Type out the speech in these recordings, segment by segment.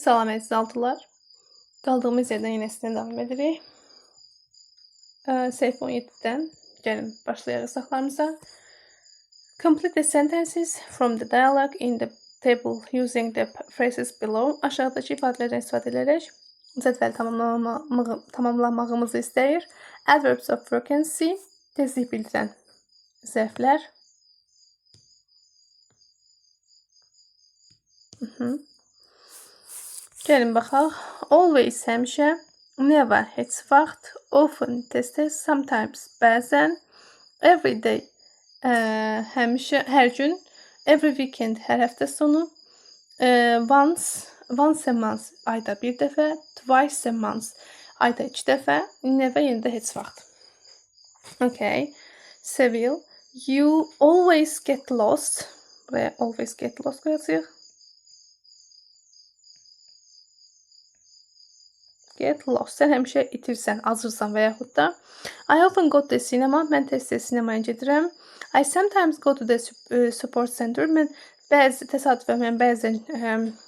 Salam əziz altılar. Qaldığımız yerdən yenə sizinlə davam edirik. Səhifə 17-dən gəlin başlayaq əsaslarımıza. Complete the sentences from the dialogue in the table using the phrases below. Aşağıdakı ifadələrdən istifadə edərək cədvəli tamamlamağımızı istəyir. Adverbs of frequency, tezlik bildirən zərflər. Gəlin baxaq. Always həmişə, never heç vaxt, often tez-tez, sometimes bəzən, every day həmişə, hər gün, every weekend hər həftə sonu, once a month ayda bir dəfə, twice a month ayda 2 dəfə, never yenə də heç vaxt. Okay. Sevil, you always get lost. Buraya always get lost qoyacağıq. Get lost. Sən həmişə itirsən, azırsan və yaxud da I often go to the cinema. Mən tez-tez sinemaya gedirəm. I sometimes go to the support center. Mən təsadüfən bəzən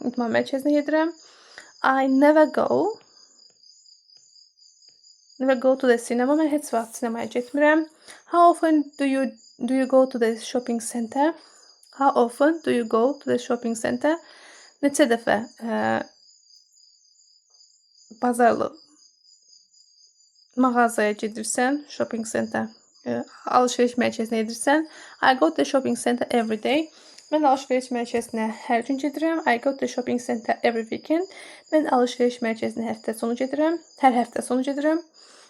idman mərkəzinə gedirəm. I never go to the cinema. Mən heç vaxt sinemaya getmirəm. How often do you go to the shopping center? How often do you go to the shopping center? Neçə dəfə bazarlı mağazaya gedirsən, shopping center, alışveriş mərkəzinə gedirsən. I go to the shopping center every day. Mən alışveriş mərkəzinə hər gün gedirəm. I go to the shopping center every weekend. Mən alışveriş mərkəzinə hər həftə sonu gedirəm.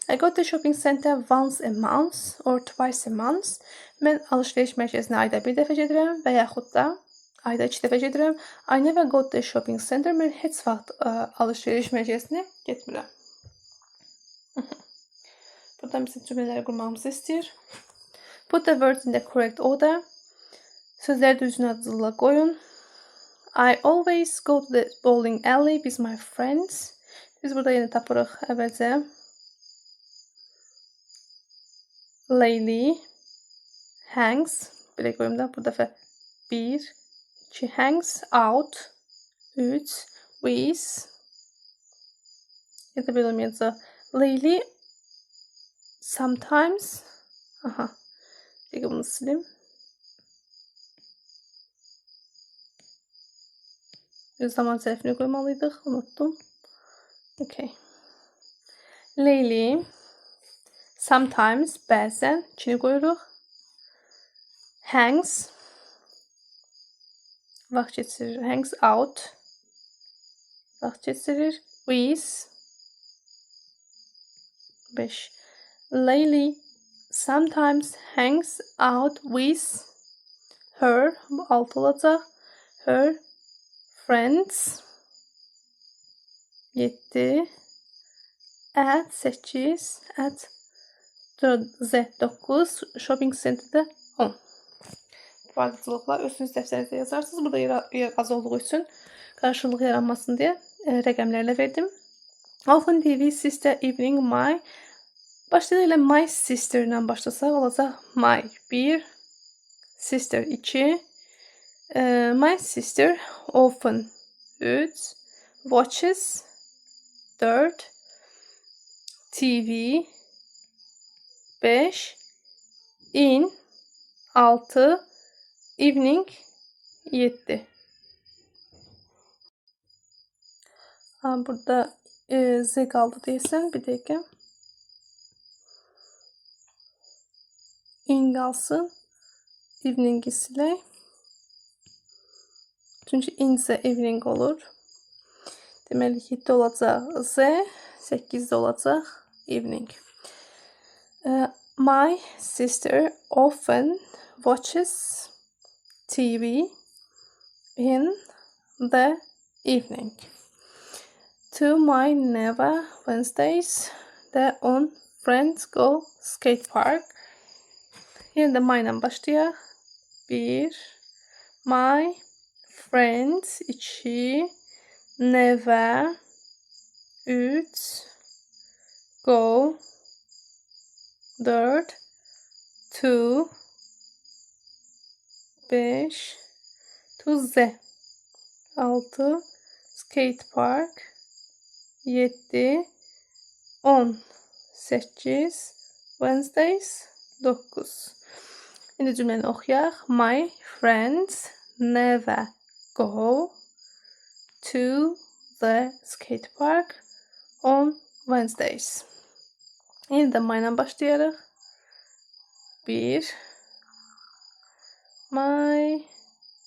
I go to the shopping center once a month or twice a month. Mən alışveriş mərkəzinə ayda bir dəfə gedirəm və yaxud da ayda 2 dəfə gedirəm. I never go to the shopping center. Mən heç vaxt alışveriş mərkəzinə getmirəm. Buradan bizim cümlələri qurmamızı istəyir. Put the words in the correct order. Sözləri düzgün ardıcılığa qoyun. I always go to the bowling alley with my friends. Biz burada yenə tapırıq əvvəlcə. Lately hangs. Belə qoyum da bu dəfə 1. She hangs out 3 with ya da belə olmayacaq. Lately sometimes Dəqiqə bunu silim. Zaman zərfini qoymalıydıq. Unuttum. Okay. Lately sometimes bəzən içini qoyuruq. Hangs vaxt keçirir. Hangs out vaxt keçirir. With 5. Lately sometimes hangs out with her. Bu 6 olacaq. Her friends 7. At 8. At Z 9. Shopping center'da 10. Bu ardıcılıqla özünüz dəftərinizdə yazarsınız. Burada yer az olduğu üçün qarşılıq yaranmasın deyə rəqəmlərlə verdim. Often TV sister evening my. Başlayaq ilə my sister ilə başlasaq olacaq my 1. Sister 2. My sister often 3. Watches 4. TV 5. In 6. Evening 7. Burada Z qaldı deyəsən. Bir dəqiqə. In qalsın. Evening'i silək. Çünki in isə evening olur. Deməli 7 olacaq Z. 8 olacaq evening. My sister often watches TV in the evening. To my neighbor Wednesdays, the on friends go skate park. Yenə də my ilə başlayaq. 1. My friends 2. Never 3. Go 4. 2. 5. To Z 6. skate park 7 10 8 Wednesdays 9. İndi cümləni oxuyaq. My friends never go to the skate park on Wednesdays. Yine de my ilə başlayarıq. 1. My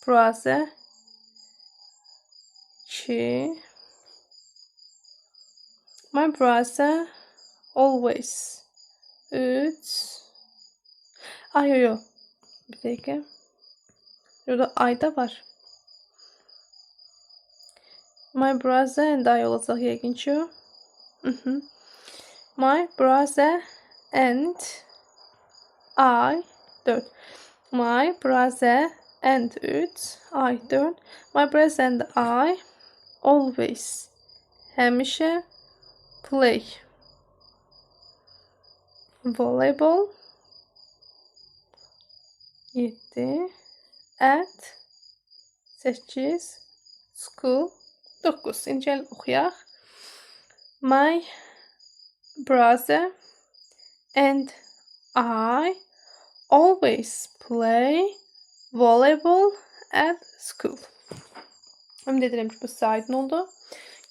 brother 2. My brother always 3. Ay yo. Bir dakika. Burada ayda var. My brother and I olacaq yəqin ki o. My brother and I 4. My brother and 3. I 4. My brother and I always həmişə play volleyball 7. At 8. School 9. İndi gəlin oxuyaq. My brother and I always play volleyball at school. Ümid edirəm ki, bu sizə aydın oldu.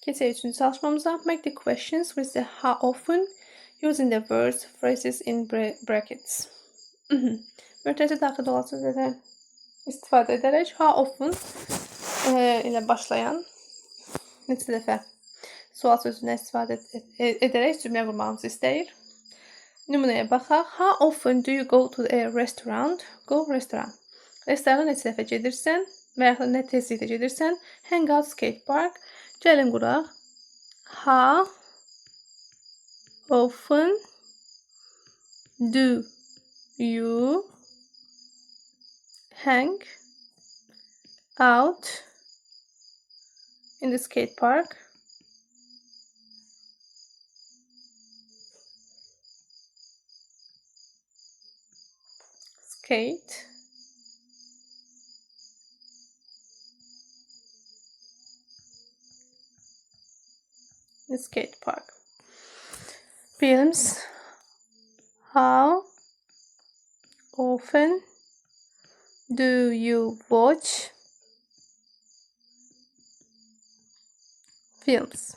Keçək üçüncü çalışmamıza. Make the questions with the how often using the words, phrases in brackets. Mötərizə daxil olan sözlərdən istifadə edərək how often ilə başlayan neçə dəfə sual sözündən istifadə edərək cümlə qurmağımızı istəyir. Nümunəyə baxaq. How often do you go to a restaurant? Go restaurant. Restorana neçə dəfə gedirsən və yaxud nə tezlikdə gedirsən? Hang out, skate park. Gəlin quraq. How often do you hang out in the skate park? Skate the skate park. Films. How often do you watch films?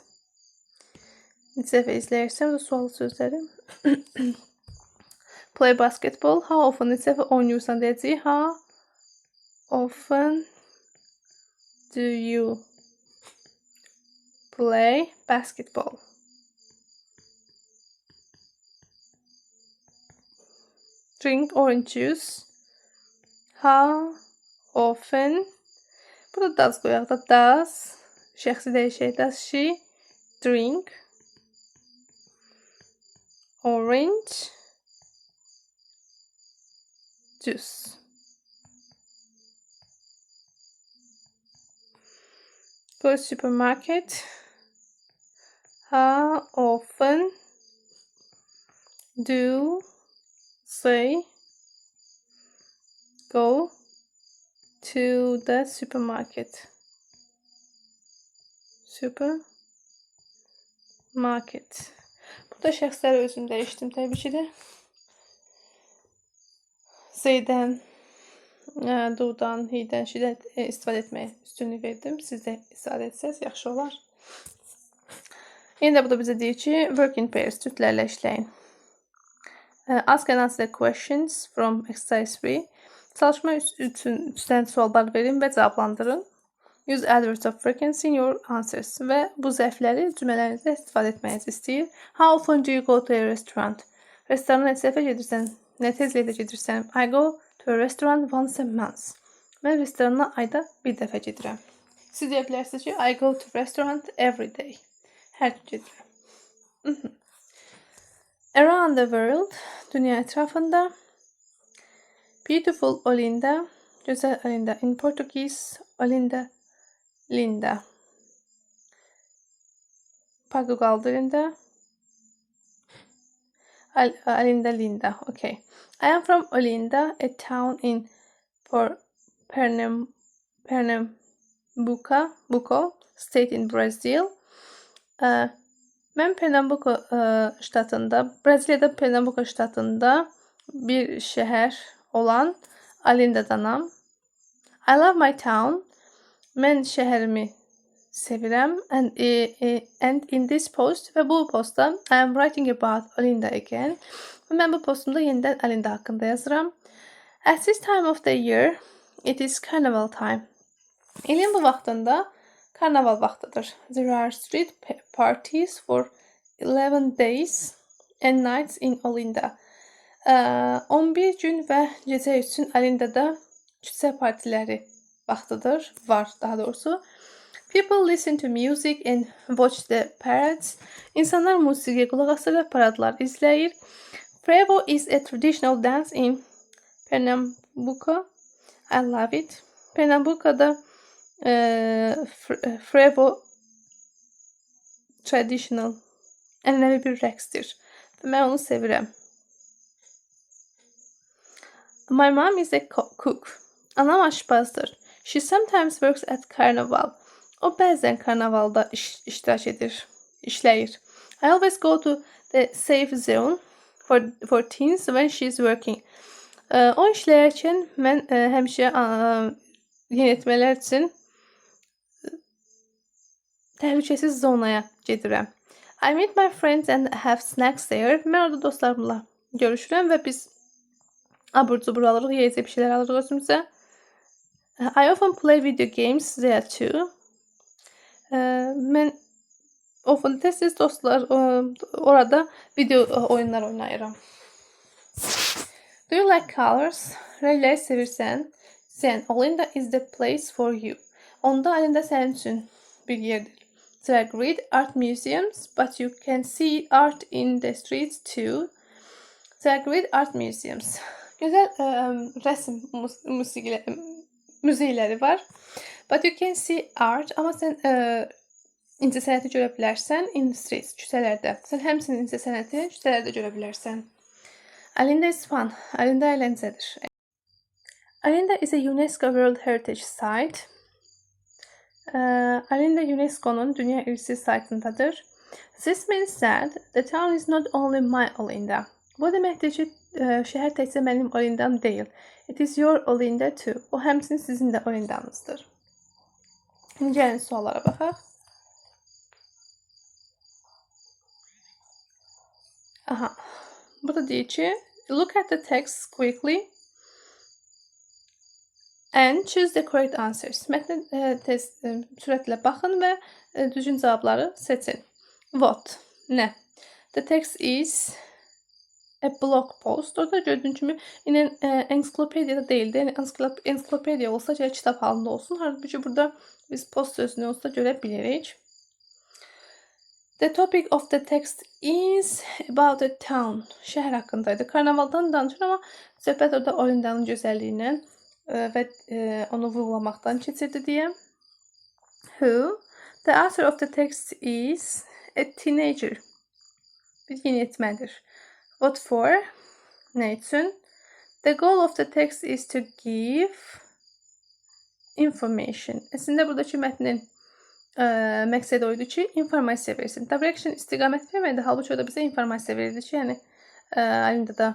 Neçə dəfə izləyirsəm bu sual sözləri. Play basketball. How often neçə dəfə oynayırsan deyəcəyik. How often do you play basketball? Drink orange juice. How often? Burada does qoyaq da. Does. Şəxsi dəyişək. Does she drink orange juice? Go to supermarket. How often do they go to the supermarket? Supermarket. Burada şəxsləri özüm dəyişdim təbii ki də. Z'dən, do-dan, he-dən, she-dən istifadə etməyə üstünlük verdim. Siz də istifadə etsəz yaxşı olar. Yine də bu da bizə deyir ki, work in pairs, cütlərlə işləyin. Ask and answer questions from exercise 3. Çalışma üstdən suallar verin və cavablandırın. Use adverbs of frequency in your answers. Və bu zərfləri cümlələrinizdə istifadə etməyinizi istəyir. How often do you go to a restaurant? Restorana neçə dəfə gedirsən? Nə tezlikdə gedirsən? I go to a restaurant once a month. Mən restorana ayda bir dəfə gedirəm. Siz deyə bilərsiniz ki, I go to restaurant every day. Hər gün gedirəm. Around the world, dünya ətrafında. Beautiful Olinda, gözəl Olinda. In Portuguese, Olinda, Linda. Portugal dilində. Olinda, Linda. Okay. I am from Olinda, a town in Pernambuco, Pernambuco State in Brazil. Ben Pernambuco ştatında, Brezilya'da Pernambuco ştatında bir şəhər olan Olindadanam. I love my town. Mən şəhərimi sevirəm. And in this post ve bu postda I am writing about Olinda again. Mən bu postumda yenidən Olinda haqqında yazıram. At this time of the year, it is carnival time. İlin bu vaxtında karnaval vaxtıdır. There are street parties for 11 days and nights in Olinda. 11 gün və gecə üçün Olindada küçə partiləri vaxtıdır, var daha doğrusu. People listen to music and watch the parades. İnsanlar musiqiyə qulaq asır və paradlar izləyir. Frevo is a traditional dance in Pernambuco. I love it. Pernambuco'da Frevo traditional, ənənəvi bir rəqsdir. Mən onu sevirəm. My mom is a cook. Anam aşpazdır. She sometimes works at carnival. O bəzən karnavalda iştirak edir, işləyir. I always go to the safe zone for teens when she's working. O işləyərkən mən həmişə yeniyetmələr üçün təhlükəsiz zonaya gedirəm. I meet my friends and have snacks there. Mən orada dostlarımla görüşürəm və biz abur-cubur alırıq, yeyəcək bir şeylər alırıq özümüzə. I often play video games there too. Mən tez dostlar orada video oyunlar oynayıram. Do you like colors? Rəngləri sevirsən? Then Olinda is the place for you. Onda Olinda sənin üçün bir yerdir. There are great art museums, but you can see art in the streets too. There are great art museums. Gözəl rəsm müzeyləri var. But you can see art, amma sən incəsənəti görə bilərsən in the streets, küçələrdə. Sən həmçinin incəsənəti küçələrdə görə bilərsən. Olinda is fun. Olinda əyləncədir. Olinda is a UNESCO World Heritage Site. Olinda UNESCO'nun Dünya İrsi saytındadır. This means that the town is not only my Olinda. Bu deməkdir ki, şəhər təkcə mənim Olindam deyil. It is your Olinda too. O həmçinin sizin də Olindanızdır. Gəlin suallara baxaq. Aha. Burada deyir ki, look at the text quickly and choose the correct answers. Mətnə sürətlə baxın və düzgün cavabları seçin. What? Nə? The text is a blog post. Orada gördüyün kimi yine ensiklopediyada değildi. Yani ensiklopediya olsa kitap halinde olsun. Halbuki burada biz post sözünü olsa görebiliriz. The topic of the text is about a town. Şəhər haqqındaydı. Karnavaldan danışır ama söhbət orada Olindanın gözəlliyindən və onu vurgulamaqdan keçirdi deyə. Who? The author of the text is a teenager. Bir yeniyetmədir. What for? Ne için? The goal of the text is to give information. Əslində buradakı mətnin məqsədi oydu ki, informasiya versin. Direction istiqamət vermədi. Halbuki o da bizə informasiya verirdi ki, yəni Olindada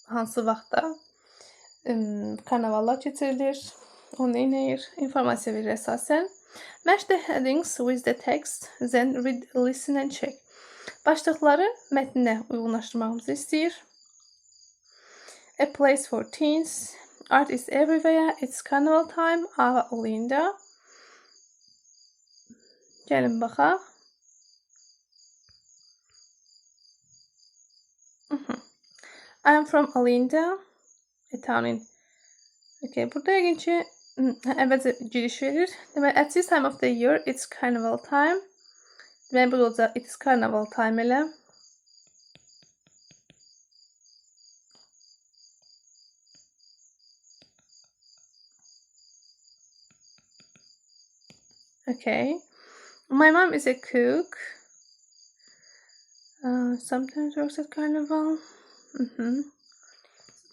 hansı vaxtda karnavallar keçirilir, o nə eləyir, informasiya verir əsasən. Match the headings with the text, then read, listen and check. Başlıqları mətninə uyğunlaşdırmağımızı istəyir. A place for teens. Art is everywhere. It's carnival time. Ava Olinda. Gəlin baxaq. I am from Olinda. A town in... Okay, burada yəqin ki, əvvəlcə giriş verir. Deməli, at this time of the year, it's carnival time. Deməli, burada olacaq, it's carnival time elə. Okay. My mom is a cook. Sometimes works at carnival.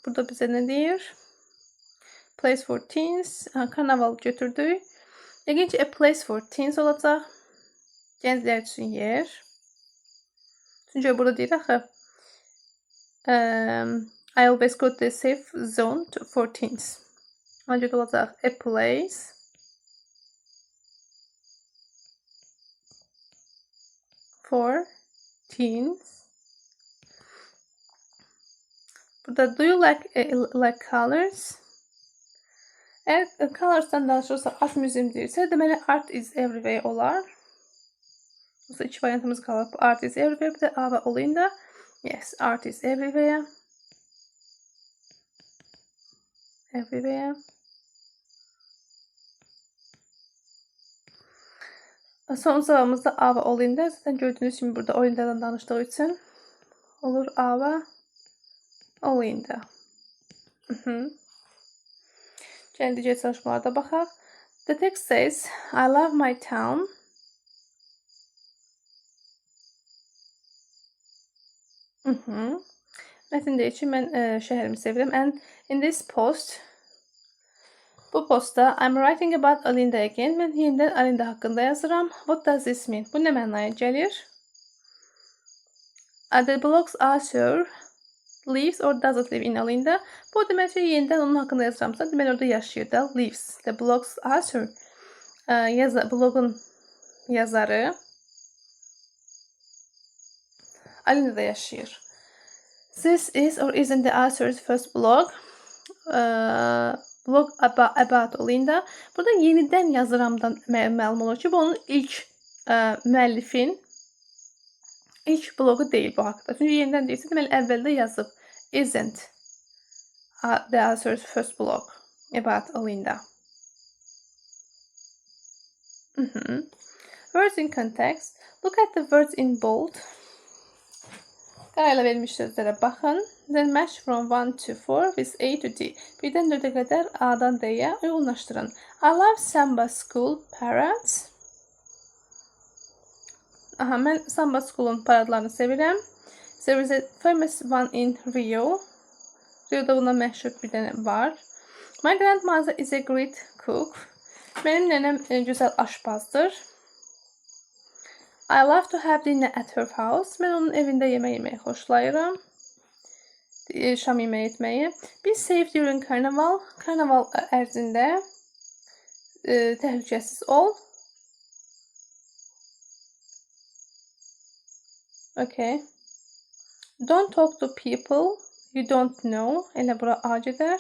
Burada bizə nə deyir? Place for teens. Karnaval götürdük. Yəqin ki, a place for teens olacaq. Gənclər üçün yer. Çünki burada deyir axı. I always go to the safe zone for teens. Ona görə olacaq a place for teens. Burada do you like colors? Eğer colors'tan danışırsa art museum deyirsə, deməli art is everywhere olar. Yoxsa iki variantımız qalır. Art is everywhere, bir də A və olayında. Yes, art is everywhere. Everywhere. Son cevabımız da A və olayında. Zaten gördüğünüz kimi burada olayındadan danışdığı üçün olur A və olayında. Gəlin digər çalışmalara da baxaq. The text says, I love my town. Mətin deyir ki, mən şəhərimi sevirəm. And in this post, bu postda I'm writing about Alinda again. Mən yenidən Alinda haqqında yazıram. What does this mean? Bu nə mənaya gəlir? The blog's author lives or doesn't live in Alinda. Bu demək ki, yenidən onun haqqında yazıramsa, deməli orada yaşayır da, lives. The blog's author, blogun yazarı Alinda'da yaşayır. This is or isn't the author's first blog. Blog about Alinda. Burada yenidən yazıramdan məlum olur ki, bu onun ilk müəllifin ilk blogu deyil bu haqda. Çünki yenidən deyilsə, deməli əvvəldə yazıb. Isn't the author's first blog about Alinda. Words in context. Look at the words in bold. Qarayla verilmiş sözlərə baxın. Then match from 1 to 4 with A to D. Birdən 4'ə qədər A'dan D'yə uyğunlaşdırın. I love Samba School parades. Mən Samba School'un paradlarını sevirəm. There is a famous one in Rio. Rio'da buna məşhur bir dənə var. My grandmother is a great cook. Mənim nənəm gözəl aşpazdır. I love to have dinner at her house. Mən onun evində yemək yeməyi xoşlayıram. Şam yeməyi etməyi. Be safe during carnival. Karnaval ərzində təhlükəsiz ol. Okay. Don't talk to people you don't know. Elə bura A gedər.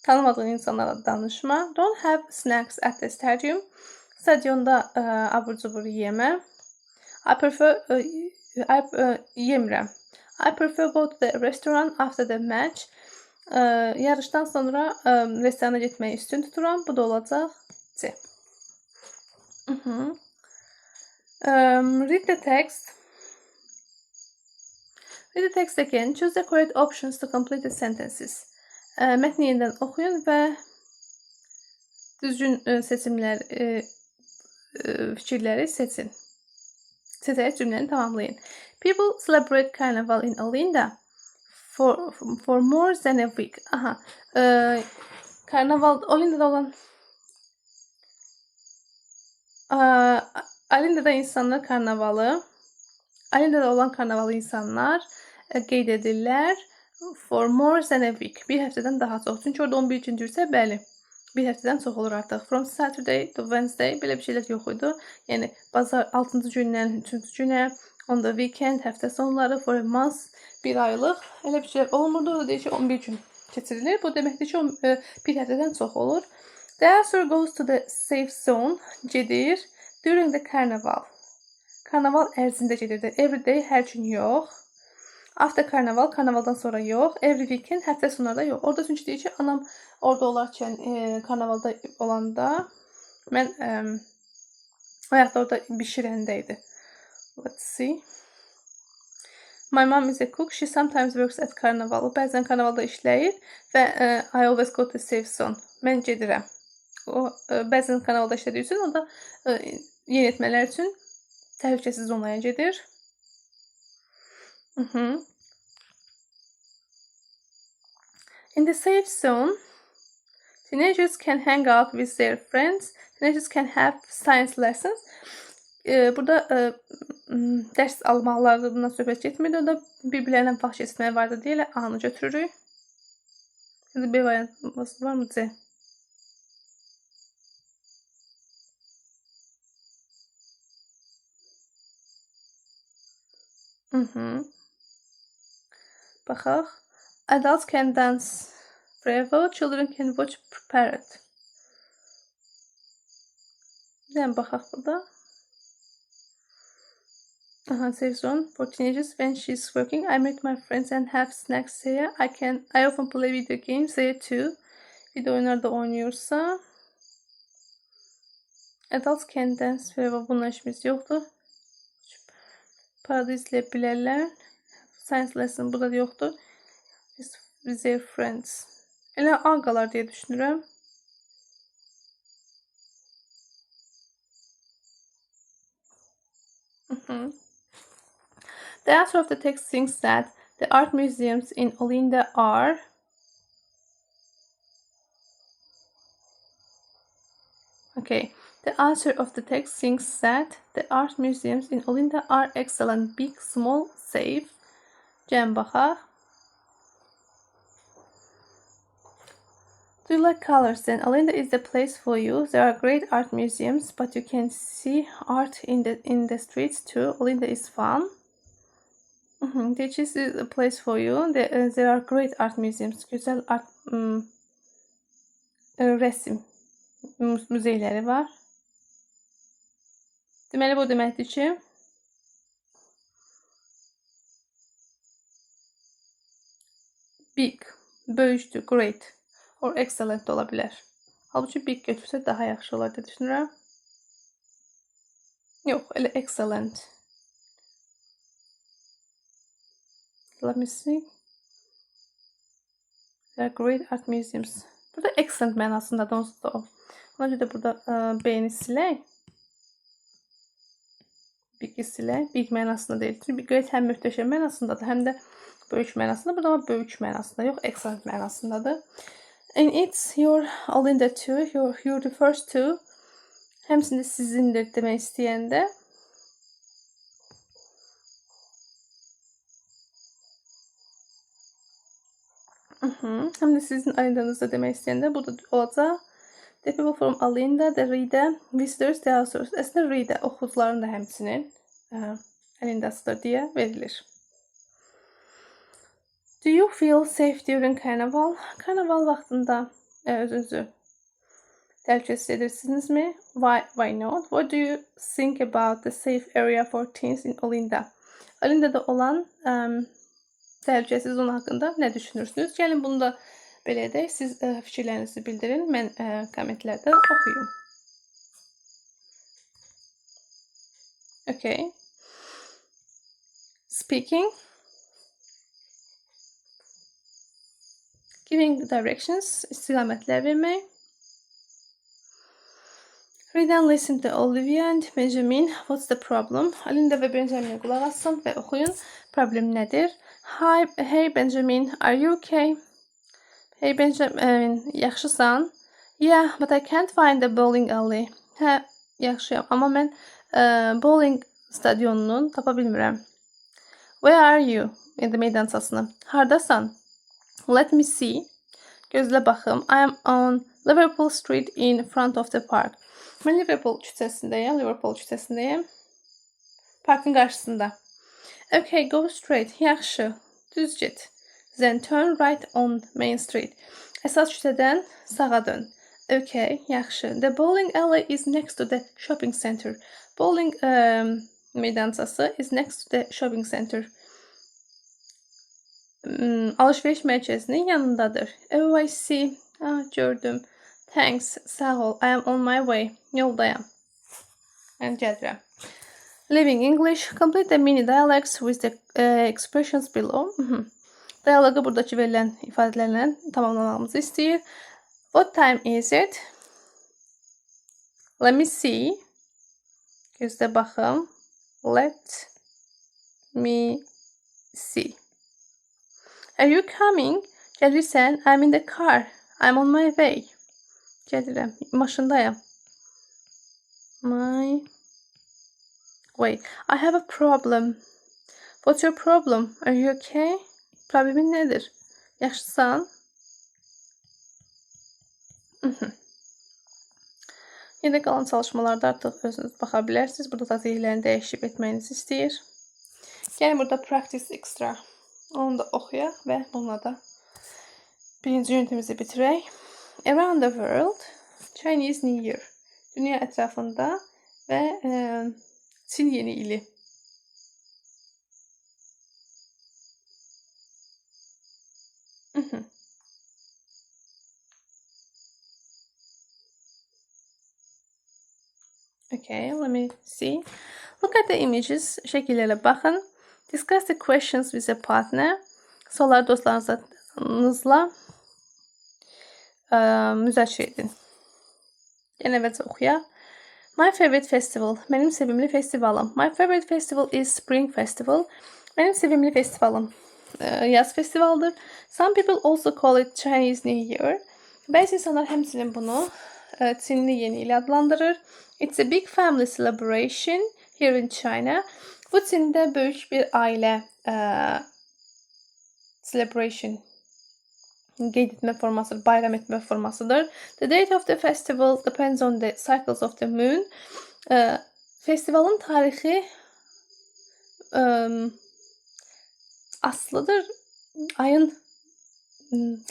Tanımadığın insanlara danışma. Don't have snacks at the stadium. Stadionda abur-cubur yemə. Yemirəm. I prefer go to the restaurant after the match. Yarışdan sonra restorana getməyi üstün tuturam. Bu da olacaq C. Read the text. Read the text again. Choose the correct options to complete the sentences. Mətni yenidən oxuyun və düzgün seçimlər, fikirləri seçin. Seçərək cümləni tamamlayın. People celebrate carnival in Alinda for more than a week. Karnaval Alinda'da olan Alinda'da insanlar karnavalı Alinda'da olan karnavalı insanlar qeyd edirlər for more than a week. Bir həftədən daha çox. Çünki orada 11 gündürsə, bəli, bir həftədən çox olur artıq. From Saturday to Wednesday belə bir şeylər yox idi. Yəni bazar 6-cı gündən 3-cü günə, on the weekend, həftə sonları, for a month, bir aylıq elə bir şeylər olmurdu. O da deyir ki, 11 gün keçirilir. Bu deməkdir ki, bir həftədən çox olur. The answer goes to the safe zone. Gedir during the carnival. Karnaval ərzində gedirdi. Every day, hər gün yox. After karnaval, karnavaldan sonra yox. Every weekend, həftə sonlarda yox. Orada çünki deyir ki, anam orada olarkən, karnavalda olanda, mən ayaqda orada bişirəndə idi. Let's see. My mom is a cook. She sometimes works at carnival. O bəzən karnavalda işləyir və I always go to safe zone. Mən gedirəm. O bəzən karnavalda işlədiyi üçün, o da yeni etmələr üçün təhlükəsiz zonaya gedir. In the safe zone, Teenagers can hang out with their friends. Teenagers can have science lessons. Burada dərs almaqlarından söhbət getmir. Orada bir-birlərinə vaxt keçirmək vardı deyə A-nı götürürük. B variantımız var mı? C. Baxaq. Adults can dance forever. Children can watch parrot. Yəni baxaq burada. Safe zone for teenagers. When she's working, I meet my friends and have snacks here. I often play video games there too. Video oyunlarda oynuyorsa. Adults can dance forever. Bununla işimiz yoxdur. Parada izləyə bilərlər. Science lesson burada yoxdur. With their friends. Elə A qalar deyə düşünürəm. The author of the text thinks that the art museums in Olinda are The author of the text thinks that the art museums in Olinda are excellent, big, small, safe. Cəm baxaq. Do you like colors? Then Olinda is the place for you. There are great art museums, but you can see art in the streets too. Olinda is fun. This is a place for you. There are great art museums. Güzel art resim müzeyləri var. Deməli bu deməkdir ki, big, böyükdür, great or excellent ola bilər. Halbuki big götürsə daha yaxşı olar deyə düşünürəm. Yox, elə excellent. Let me see. There are great art museums. Burada excellent mənasındadır, onsuz da o. Ona görə də burada B-ni silək. Big-i silək. Big mənasında deyil. Çünki great həm möhtəşəm mənasındadır, həm də böyük mənasında. Burada ama böyük mənasında yox, excellent mənasındadır. And it's your Olinda too. You're the first to. Həmsində sizindir demək istəyəndə. Hem de sizin Olinda'nızda demək istəyəndə bu da olacaq. The people from Olinda, the reader, visitors, the authors. Əslində reader oxucuların da həmçinin Olinda'sıdır deyə verilir. Do you feel safe during carnival? Karnaval vaxtında özünüzü təhlükəsiz edirsinizmi? Why not? What do you think about the safe area for teens in Olinda? Olinda'da olan təhlükəsiz zona haqqında nə düşünürsünüz? Gəlin bunu da belə edək. Siz fikirlərinizi bildirin. Mən kommentlərdə oxuyum. Okay. Speaking. Giving directions. İstiqamətlər vermək. Read and listen to Olivia and Benjamin. What's the problem? Olinda və Benjamin'e qulaq assın və oxuyun. Problem nədir? Hey Benjamin, are you okay? Hey Benjamin, yaxşısan? Yeah, but I can't find the bowling alley. Hə, yaxşıyam, amma mən bowling stadionunu tapa bilmirəm. Where are you? İndi meydançasını. Hardasan? Let me see. Gözlə baxım. I am on Liverpool Street in front of the park. Mən Liverpool küçəsindəyəm. Parkın qarşısında. Okay, go straight. Yaxşı. Düz get. Then turn right on Main Street. Əsas küçədən sağa dön. Okay, yaxşı. The bowling alley is next to the shopping center. Bowling meydançası is next to the shopping center. Alışveriş mərkəzinin yanındadır. Oh, I see. Gördüm. Thanks. Sağ ol. I am on my way. Yoldayam. Mən gəlirəm. Living English. Complete the mini dialects with the expressions below. Diyalogu buradakı verilən ifadələrlə tamamlamamızı istəyir. What time is it? Let me see. Gözlə baxım. Let me see. Are you coming? Gəlirsən? I'm in the car. I'm on my way. Gedirəm. Maşındayam. Wait, I have a problem. What's your problem? Are you okay? Problemin nedir? Yaxşısan? Yine qalan çalışmalarda artıq özünüz baxa bilərsiniz. Burada da zeylərini dəyişib etməyinizi istəyir. Gəlin burada practice extra. Onu da oxuyaq və bununla da birinci ünitimizi bitirək. Around the world, Chinese New Year. Dünya ətrafında və Çin yeni ili. Okay, let me see. Look at the images. Şəkillərə baxın. Discuss the questions with a partner. Soruları dostlarınızla müzakirə edin. Yenə əvvəlcə oxuyaq. My favorite festival. Mənim sevimli festivalım. My favorite festival is Spring Festival. Mənim sevimli festivalım yaz festivalıdır. Some people also call it Chinese New Year. Bəzi insanlar həmçinin bunu Çinli yeni ili adlandırır. It's a big family celebration here in China. Bu Çində böyük bir ailə celebration qeyd etmə formasıdır, bayram etmə formasıdır. The date of the festival depends on the cycles of the moon. Festivalın tarixi asılıdır. Ayın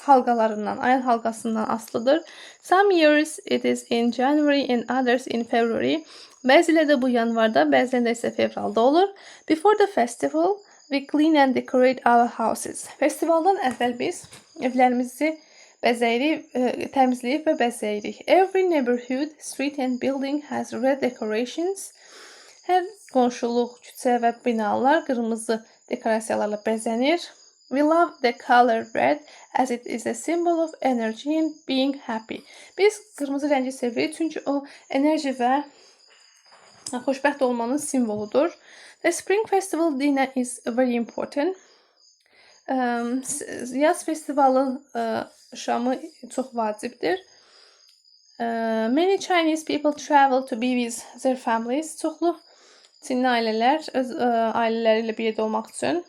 halqalarından, ayın halqasından asılıdır. Some years it is in January and others in February. Bəzilərdə bu yanvarda, bəzilərdə isə fevralda olur. Before the festival, we clean and decorate our houses. Festivaldan əvvəl biz evlərimizi bəzəyirik, təmizləyib və bəzəyirik. Every neighborhood, street and building has red decorations. Hər qonşuluq, küçə və binalar qırmızı dekorasiyalarla bəzənir. We love the color red as it is a symbol of energy and being happy. Biz qırmızı rəngi sevirik çünki o enerji və xoşbəxt olmanın simvoludur. The Spring Festival dinner is very important. Yaz festivalı şamı çox vacibdir. Many Chinese people travel to be with their families. Çoxlu Çinli ailələr öz ailələri ilə bir yerdə olmaq üçün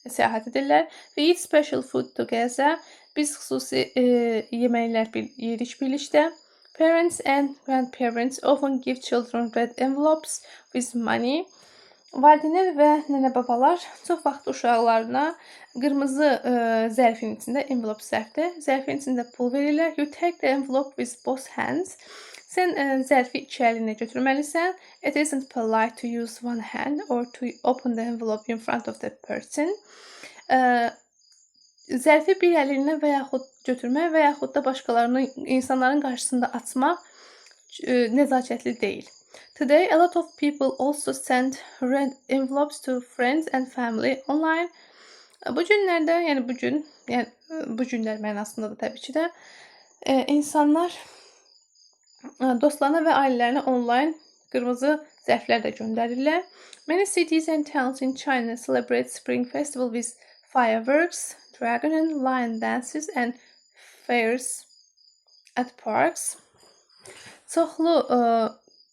səyahət edirlər. We eat special food together. Biz xüsusi yeməklər yeyirik birlikdə. Parents and grandparents often give children red envelopes with money. Valideynlər və nənə-babalar çox vaxt uşaqlarına qırmızı zərfin içində envelop zərfin içində pul verirlər. You take the envelope with both hands. Sən zərfi iki əlinlə götürməlisən. It isn't polite to use one hand or to open the envelope in front of the person. Zərfi bir əlinlə və yaxud götürmək və yaxud da başqalarının, insanların qarşısında açmaq nəzakətli deyil. Today, a lot of people also send red envelopes to friends and family online. Bu günlərdə, bu günlər mənasında da təbii ki də insanlar dostlarına və ailələrinə online qırmızı zərflər də göndərirlər. Many cities and towns in China celebrate Spring Festival with fireworks, dragon and lion dances and fairs at parks. Çoxlu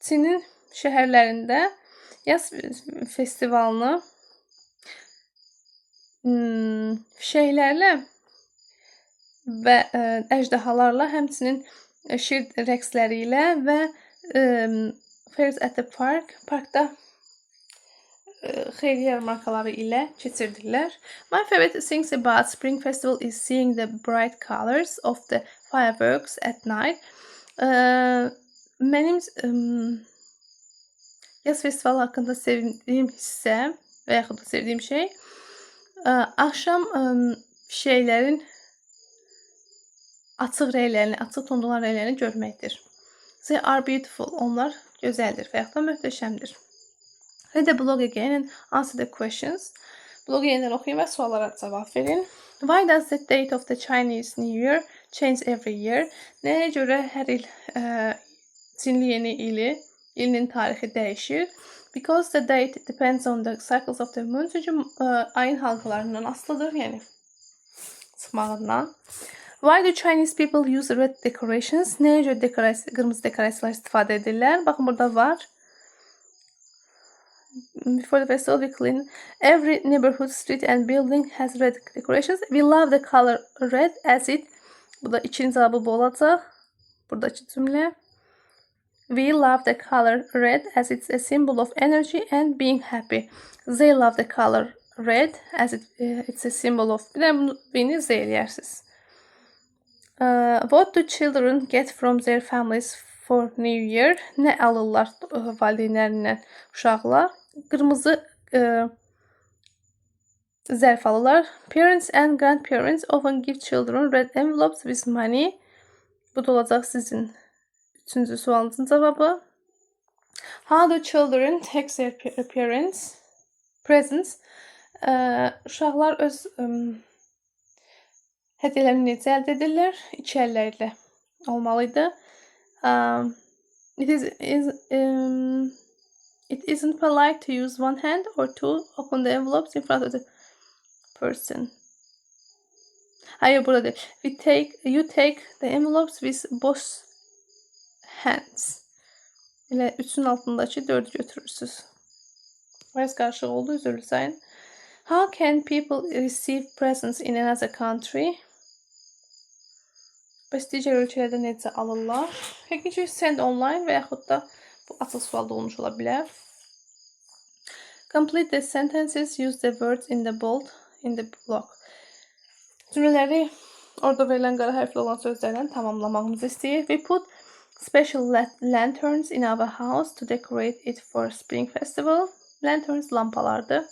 Çinin şəhərlərində yaz festivalını fişəklərlə və əjdahalarla, həmçinin şir rəqsləri ilə və fairs at the park, parkda xeyriyyə yarmarkaları ilə keçirdirlər. My favorite things about Spring Festival is seeing the bright colors of the fireworks at night. Mənim yaz festivalı haqqında sevdiyim hissə və yaxud da sevdiyim şey axşam fişəklərin açıq rənglərini, açıq tonlular rənglərini görməkdir. They are beautiful. Onlar gözəldir və yaxud da möhtəşəmdir. Read the blog again and answer the questions. Blogu yenidən oxuyun və suallara cavab verin. Why does the date of the Chinese New Year change every year? Nəyə görə hər il Çinli yeni ilinin tarixi dəyişir? Because the date depends on the cycles of the moon. Çünki ayın halqalarından asılıdır, yəni çıxmağından. Why do Chinese people use red decorations? Nəyə görə qırmızı dekorasiyalar istifadə edirlər? Baxın, burada var. Before the festival, we clean. Every neighborhood, street and building has red decorations. We love the color red as it... Bu da için cevabı bu olacaq. Buradakı cümlə. We love the color red as it's a symbol of energy and being happy. They love the color red as it's a symbol of... Bir də bunu biriniz eləyərsiniz. What do children get from their families for New Year? Nə alırlar valideynlərindən uşaqlar? Qırmızı zərf alırlar. Parents and grandparents often give children red envelopes with money. Bu da olacaq sizin 3-cü sualınızın cavabı. How do children take their parents presents? Uşaqlar öz hədiyyələrini necə əldə edirlər? İki əllərlə olmalıydı. It isn't polite to use one hand or to open the envelopes in front of the person. Hayır, burada değil. You take the envelopes with both hands. Elə 3'ün altındakı 4'ü götürürsünüz. Biraz qarışıq oldu, üzrlü sayın. How can people receive presents in another country? Bəs digər ölkələrdə necə alırlar? Həqiqi send online və yaxud da bu asıl sualda olmuş ola bilər. Complete the sentences, use the words in the bold in the block. Cümlələri orada verilən qara hərfli olan sözlərlə tamamlamağımızı istəyir. We put special lanterns in our house to decorate it for spring festival. Lanterns lampalardır.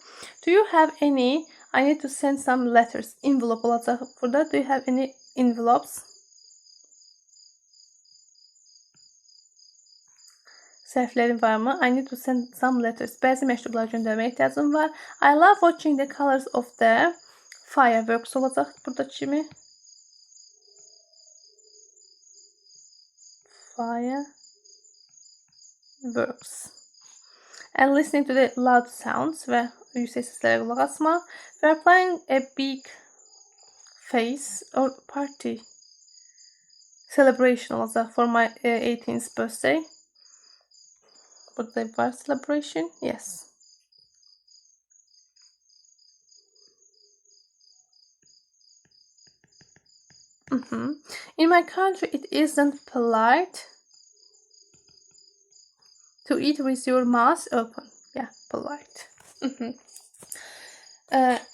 Do you have any? I need to send some letters. Envelope olacaq burada. Do you have any envelopes? Səhvlərim varmı? I need to send some letters. Bəzi məktublar göndərməyə ehtiyacım var. I love watching the colors of the fireworks olacaq buradakı kimi. Fireworks. And listening to the loud sounds və yüksək səslərə qulaq asmaq. We are planning a big face or party celebration olacaq for my 18th birthday. Burada var celebration. Yes. In my country, it isn't polite to eat with your mouth open. Yeah, polite.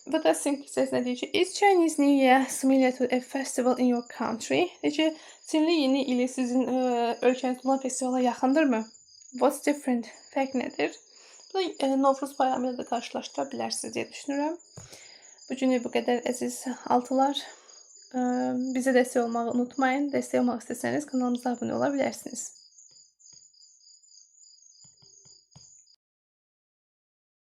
But I think it says nəticə. Is Chinese New Year similar to a festival in your country? Necə, Çinli yeni ili sizin ölkənizdə olan festivala yaxındırmı? What's different? Fərq nədir? Bu da Novruz bayramı ilə də qarşılaşdıra bilərsiniz deyə düşünürəm. Bugünlük bu qədər əziz altılar. Bizə dəstək olmağı unutmayın. Dəstək olmaq istəsəniz kanalımıza abunə ola bilərsiniz.